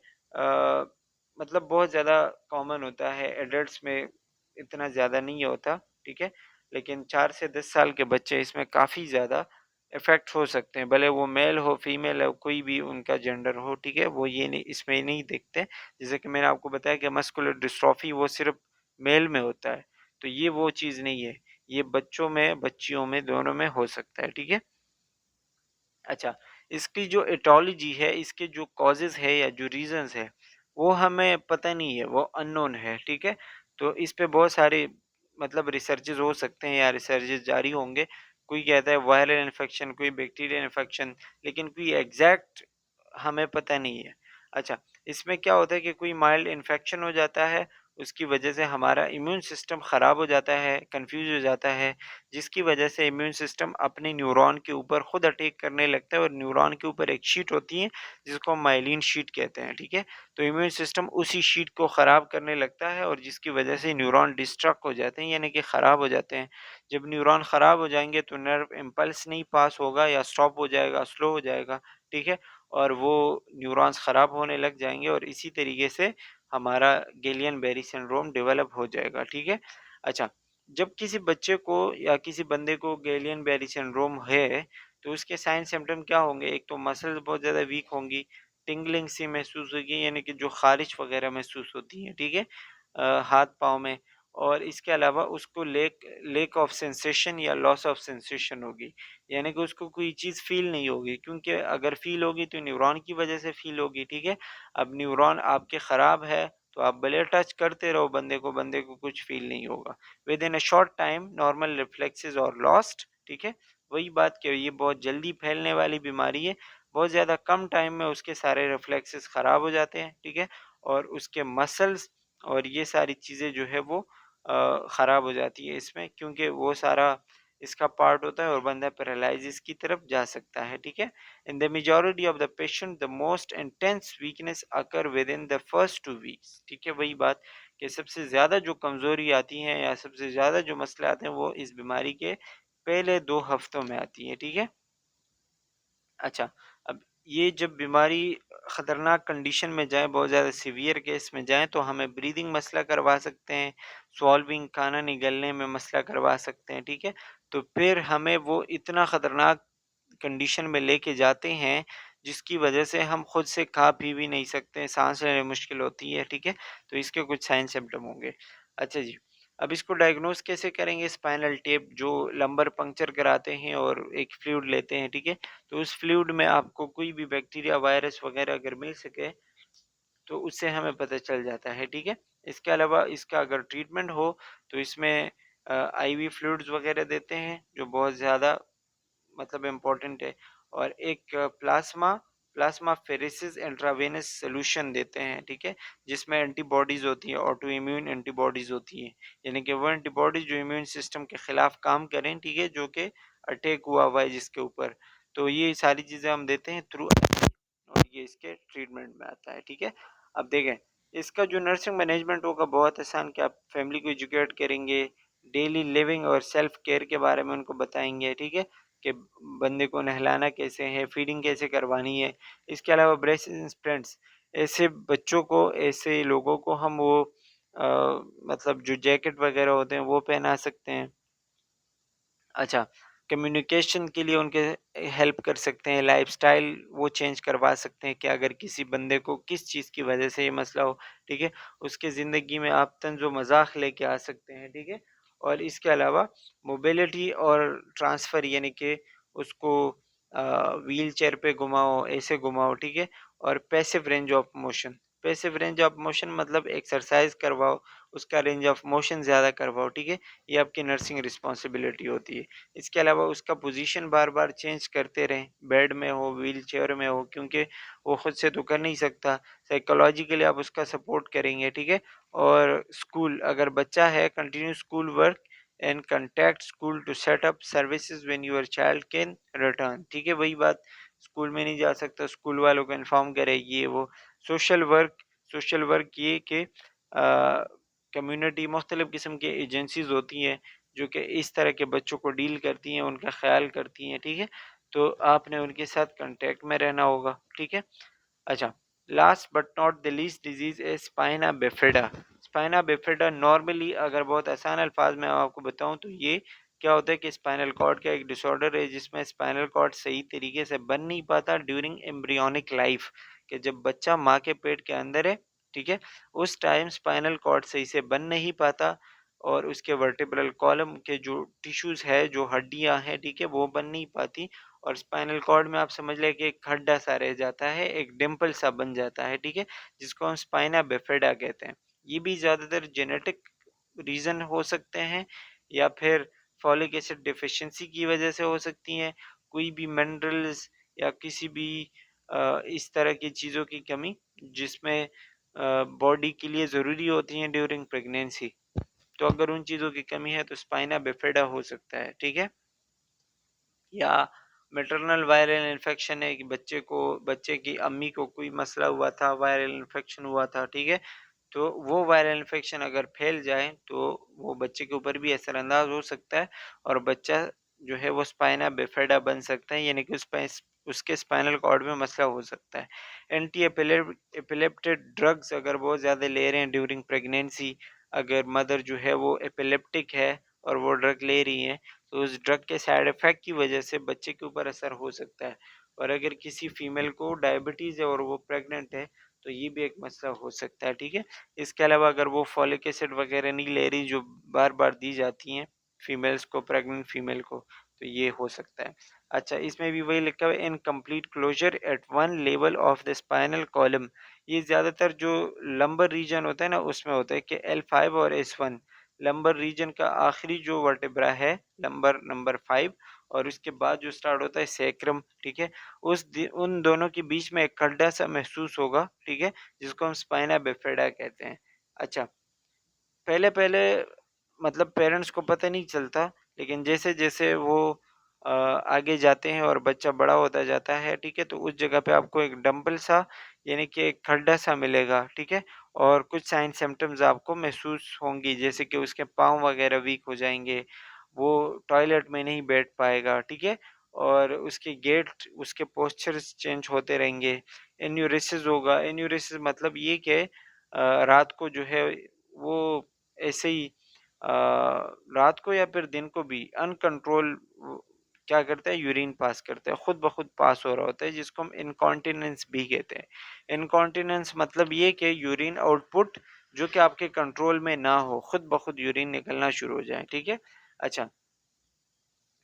मतलब बहुत ज़्यादा कॉमन होता है, एडल्ट्स में इतना ज़्यादा नहीं होता, ठीक है? लेकिन 4 से 10 साल के बच्चे इसमें काफ़ी ज़्यादा इफ़ेक्ट हो सकते हैं, भले वो मेल हो, फीमेल हो, कोई भी उनका जेंडर हो, ठीक है? वो ये नहीं इसमें नहीं देखते। जैसे कि मैंने आपको बताया कि मस्कुलर डिस्ट्रॉफी वो सिर्फ़ मेल में होता है, तो ये वो चीज़ नहीं है। ये बच्चों में, बच्चियों में, दोनों में हो सकता है, ठीक है? अच्छा, इसकी जो एटियोलॉजी है, इसके जो कॉज़ेज़ है या जो रीज़न्स है, वो हमें पता नहीं है, वो अननोन है, ठीक है? तो इस पे बहुत सारे मतलब रिसर्चेज़ हो सकते हैं या रिसर्चेज़ जारी होंगे। कोई कहता है वायरल इन्फेक्शन, कोई बैक्टीरियल इन्फेक्शन, लेकिन कोई एग्ज़ैक्ट हमें पता नहीं है। अच्छा, इसमें क्या होता है कि कोई माइल्ड इन्फेक्शन हो जाता है, उसकी वजह से हमारा इम्यून सिस्टम ख़राब हो जाता है, कन्फ्यूज़ हो जाता है, जिसकी वजह से इम्यून सिस्टम अपने न्यूरॉन के ऊपर खुद अटैक करने लगता है और न्यूरॉन के ऊपर एक शीट होती है जिसको हम माइलिन शीट कहते हैं, ठीक है? तो इम्यून सिस्टम उसी शीट को ख़राब करने लगता है और जिसकी वजह से न्यूरॉन डिस्ट्रक्ट हो जाते हैं यानी कि ख़राब हो जाते हैं। जब न्यूरॉन ख़राब हो जाएँगे तो नर्व इम्पल्स नहीं पास होगा या स्टॉप हो जाएगा, स्लो हो जाएगा, ठीक है? और वो न्यूरॉन्स ख़राब होने लग जाएँगे और इसी तरीके से हमारा गिलियन-बेरी सिंड्रोम डेवलप हो जाएगा, ठीक है? अच्छा, जब किसी बच्चे को या किसी बंदे को गेलियन-बेरी सिंड्रोम है, तो उसके साइन सिम्पटम क्या होंगे? एक तो मसल्स बहुत ज़्यादा वीक होंगी, टिंगलिंग सी महसूस होगी यानी कि जो ख़ारिश वग़ैरह महसूस होती है, ठीक है? हाथ-पाँव में और इसके अलावा उसको लेक लैक ऑफ सेंसेशन या लॉस ऑफ सेंसेशन होगी, यानी कि उसको कोई चीज़ फ़ील नहीं होगी क्योंकि अगर फ़ील होगी तो न्यूरॉन की वज़ह से फ़ील होगी, ठीक है? अब न्यूरॉन आपके ख़राब है, तो आप भले टच करते रहो बंदे को कुछ फ़ील नहीं होगा। Within a short time normal reflexes are lost, ठीक है? वही बात कि ये बहुत जल्दी फैलने वाली बीमारी है, बहुत ज़्यादा कम टाइम में उसके सारे रिफ्लेक्सेस ख़राब हो जाते हैं, ठीक है? और उसके मसल्स और ये सारी चीज़ें जो है वो ख़राब हो जाती है इसमें क्योंकि वो सारा इसका पार्ट होता है और बंदा पैरालिसिस की तरफ जा सकता है, ठीक है? In the majority of the patient, the most intense weakness occur within the first 2 weeks, ठीक है? वही बात कि सबसे ज़्यादा जो कमज़ोरी आती है या सबसे ज़्यादा जो मसले आते हैं वो इस बीमारी के पहले 2 हफ्तों में आती है, ठीक है? अच्छा, अब ये जब बीमारी ख़तरनाक कंडीशन में जाए, बहुत ज़्यादा सीवियर केस में जाए तो हमें ब्रीदिंग मसला करवा सकते हैं, स्वॉल्विंग खाना निगलने में मसला करवा सकते हैं, ठीक है? तो फिर हमें वो इतना ख़तरनाक कंडीशन में लेके जाते हैं, जिसकी वजह से हम खुद से खा-पी भी नहीं सकते, साँस लेने में मुश्किल होती है, ठीक है? तो इसके कुछ साइन सिम्पटम होंगे। अच्छा जी, अब इसको डायग्नोज़ कैसे करेंगे? स्पाइनल टैप जो लंबर पंक्चर कराते हैं और एक फ्लूइड लेते हैं, ठीक है? तो उस फ्लूइड में आपको कोई भी बैक्टीरिया, वायरस वगैरह अगर मिल सके, तो उससे हमें पता चल जाता है, ठीक है? इसके अलावा इसका अगर ट्रीटमेंट हो, तो इसमें आईवी फ्लूइड्स वगैरह देते हैं, जो बहुत ज़्यादा मतलब इम्पोर्टेंट है और एक प्लाज्मा प्लाज्माफेरेसिस इंट्रावेनस सॉल्यूशन देते हैं, ठीक है? जिसमें एंटीबॉडीज़ होती हैं, ऑटो इम्यून एंटीबॉडीज़ होती हैं, यानी कि वो एंटीबॉडीज़ जो इम्यून सिस्टम के खिलाफ काम करें, ठीक है? जो कि अटैक हुआ है जिसके ऊपर। तो ये सारी चीज़ें हम देते हैं थ्रू और ये इसके ट्रीटमेंट में आता है, ठीक है? अब देखें, इसका जो नर्सिंग मैनेजमेंट होगा बहुत आसान कि आप फैमिली को एजुकेट करेंगे, डेली लिविंग और सेल्फ केयर के बारे में उनको बताएँगे, ठीक है? कि बंदे को नहलाना कैसे है, फीडिंग कैसे करवानी है। इसके अलावा ब्रेस्ट इंस्पिरेंट्स ऐसे बच्चों को, ऐसे लोगों को हम वो अ, मतलब जो जैकेट वगैरह होते हैं वो पहना सकते हैं। अच्छा, कम्युनिकेशन के लिए उनके हेल्प कर सकते हैं, लाइफ़स्टाइल वो चेंज करवा सकते हैं कि अगर किसी बंदे को किस चीज़ की वजह से ये मसला हो, ठीक है? उसके ज़िंदगी में आप तंज़ो-मज़ाक लेके आ सकते हैं, ठीक है? और इसके अलावा मोबिलिटी और ट्रांसफ़र यानी कि उसको व्हीलचेयर पे घुमाओ, ऐसे घुमाओ, ठीक है? और passive range of motion passive range of motion मतलब एक्सरसाइज करवाओ, उसका रेंज ऑफ मोशन ज़्यादा करवाओ, ठीक है? ये आपकी नर्सिंग रिस्पॉन्सिबिलिटी होती है। इसके अलावा उसका पोजीशन बार-बार चेंज करते रहें, बेड में हो, व्हीलचेयर में हो, क्योंकि वो खुद से तो कर नहीं सकता। साइकोलॉजिकली आप उसका सपोर्ट करेंगे, ठीक है? और स्कूल, अगर बच्चा है, continue school work and contact school to set up services when your child can return, ठीक है? वही बात, स्कूल में नहीं जा सकता, स्कूल वालों को इन्फॉर्म करे, ये वो। सोशल वर्क, सोशल वर्क ये कि कम्युनिटी मुख्तलिफ़ किस्म की एजेंसीज़ होती हैं जो कि इस तरह के बच्चों को डील करती हैं, उनका ख़्याल करती हैं, ठीक है? तो आपने उनके साथ कॉन्टैक्ट में रहना होगा, ठीक है? अच्छा, last but not the least disease है spina bifida. Spina bifida normally, अगर बहुत आसान अल्फाज में आपको बताऊँ, तो ये क्या होता है कि स्पाइनल कॉर्ड का एक डिसऑर्डर है जिसमें स्पाइनल कॉर्ड सही तरीके से बन नहीं पाता ड्यूरिंग एम्ब्रियोनिक लाइफ, कि जब बच्चा माँ के पेट के अंदर है, ठीक है, उस टाइम स्पाइनल कॉर्ड सही से बन नहीं पाता और उसके वर्टिब्रल कॉलम के जो टिश्यूज है, जो हड्डियां हैं, ठीक है, वो बन नहीं पाती और स्पाइनल कॉर्ड में आप समझ लें कि एक खड्डा सा रह जाता है, एक डिम्पल सा बन जाता है, ठीक है, जिसको हम स्पाइना बिफिडा कहते हैं। ये भी ज़्यादातर जेनेटिक रीज़न हो सकते हैं या फिर फॉलिक एसिड डिफिशिएंसी की वजह से हो सकती हैं, कोई भी मिनरल्स या किसी भी इस तरह की चीज़ों की कमी जिसमें बॉडी के लिए ज़रूरी होती हैं ड्यूरिंग प्रेगनेंसी। तो अगर उन चीज़ों की कमी है तो स्पाइना बिफिडा हो सकता है, ठीक है? या मैटरनल वायरल इन्फेक्शन है कि बच्चे की अम्मी को कोई मसला हुआ था, वायरल इन्फेक्शन हुआ था, ठीक है? तो वो वायरल इन्फेक्शन अगर फैल जाए तो वो बच्चे के ऊपर भी असरअंदाज हो सकता है और बच्चा जो है वो स्पाइना बिफिडा बन सकता है, यानी कि उसके स्पाइनल कॉर्ड में मसला हो सकता है। एंटी एपिलेप्टिक ड्रग्स अगर बहुत ज़्यादा ले रहे हैं ड्यूरिंग प्रेगनेंसी, अगर मदर जो है वो एपिलेप्टिक है और वो ड्रग ले रही हैं, तो उस ड्रग के साइड इफ़ेक्ट की वजह से बच्चे के ऊपर असर हो सकता है। और अगर किसी फीमेल को डायबिटीज़ है और वो प्रेग्नेंट है, तो ये भी एक मसला हो सकता है, ठीक है? इसके अलावा अगर वो फॉलिक एसिड वगैरह नहीं ले रही जो बार-बार दी जाती हैं फीमेल्स को, प्रेग्नेंट फीमेल को, तो ये हो सकता है। अच्छा, इसमें भी वही लिखा हुआ है, incomplete closure at one level of the spinal column. ये ज़्यादातर जो लंबर रीजन होता है ना, उसमें होता है कि L5 और S1 लंबर रीजन का आखिरी जो वर्टेब्रा है, लंबर नंबर 5, और उसके बाद जो स्टार्ट होता है सैक्रम, ठीक है? उन दोनों के बीच में एक खड्डा सा महसूस होगा, ठीक है? जिसको हम स्पाइना बिफिडा कहते हैं। अच्छा, पहले-पहले मतलब पेरेंट्स को पता नहीं चलता, लेकिन जैसे-जैसे वो आगे जाते हैं और बच्चा बड़ा होता जाता है, ठीक है? तो उस जगह पे आपको एक डंपल सा, यानी कि एक खड्डा सा मिलेगा, ठीक है? और कुछ साइन सिम्पटम्स आपको महसूस होंगी, जैसे कि उसके पाँव वगैरह वीक हो जाएँगे, वो टॉयलेट में नहीं बैठ पाएगा, ठीक है? और उसके गेट, उसके पोस्चर्स चेंज होते रहेंगे। एन्यूरिसिस होगा, एन्यूरिसिस मतलब ये कि रात को जो है वो ऐसे ही रात को या फिर दिन को भी अनकंट्रोल क्या करता है, यूरिन पास करता है, खुद ब खुद पास हो रहा होता है, जिसको हम इनकॉन्टिनेंस भी कहते हैं। इनकॉन्टिनेंस मतलब ये कि यूरिन आउटपुट जो कि आपके कंट्रोल में ना हो, खुद ब खुद यूरिन निकलना शुरू हो जाए, ठीक है? अच्छा,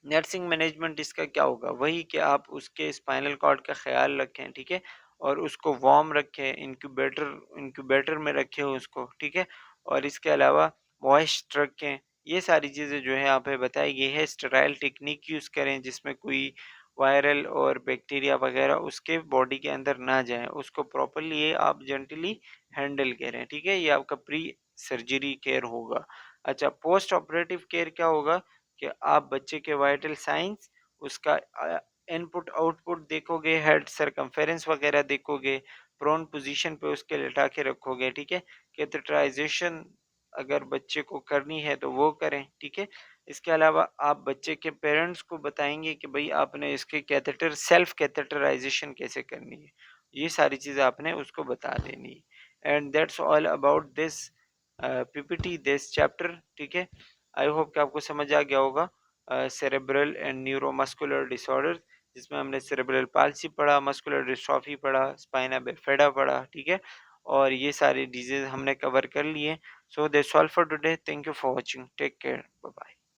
नर्सिंग मैनेजमेंट इसका क्या होगा? वही कि आप उसके स्पाइनल कॉर्ड का ख़्याल रखें, ठीक है? और उसको वार्म रखें, इंक्यूबेटर इंक्यूबेटर में रखें उसको, ठीक है? और इसके अलावा मॉइस्ट रखें। ये सारी चीज़ें जो है यहाँ पे बताई गई है। स्टेराइल टेक्निक यूज़ करें जिसमें कोई वायरल और बैक्टीरिया वगैरह उसके बॉडी के अंदर ना जाए। उसको प्रॉपर्ली ये आप जेंटली हैंडल करें, ठीक है? ये आपका प्री सर्जरी केयर होगा। अच्छा, पोस्ट ऑपरेटिव केयर क्या होगा? कि आप बच्चे के वाइटल साइंस, उसका इनपुट आउटपुट देखोगे, हेड सरकमफेरेंस वगैरह देखोगे, प्रोन पोजीशन पे उसके लिटा के रखोगे, ठीक है? कैथेटराइजेशन अगर बच्चे को करनी है तो वो करें, ठीक है? इसके अलावा आप बच्चे के पेरेंट्स को बताएंगे कि भाई आपने इसके कैथेटर सेल्फ कैथेटराइजेशन कैसे करनी है, ये सारी चीज़ें आपने उसको बता देनी है। And that's all about this PPT, this chapter, ठीक है? आई होप कि आपको समझ आ गया होगा। सेरेब्रल एंड न्यूरोमस्कुलर डिसऑर्डर, जिसमें हमने सेरेब्रल पाल्सी पढ़ा, मस्कुलर डिस्ट्रॉफी पढ़ा, स्पाइना बिफिडा पढ़ा, ठीक है? और ये सारी डिजीज हमने कवर कर लिए। So that's all for today. Thank you for watching. Take care. Bye bye.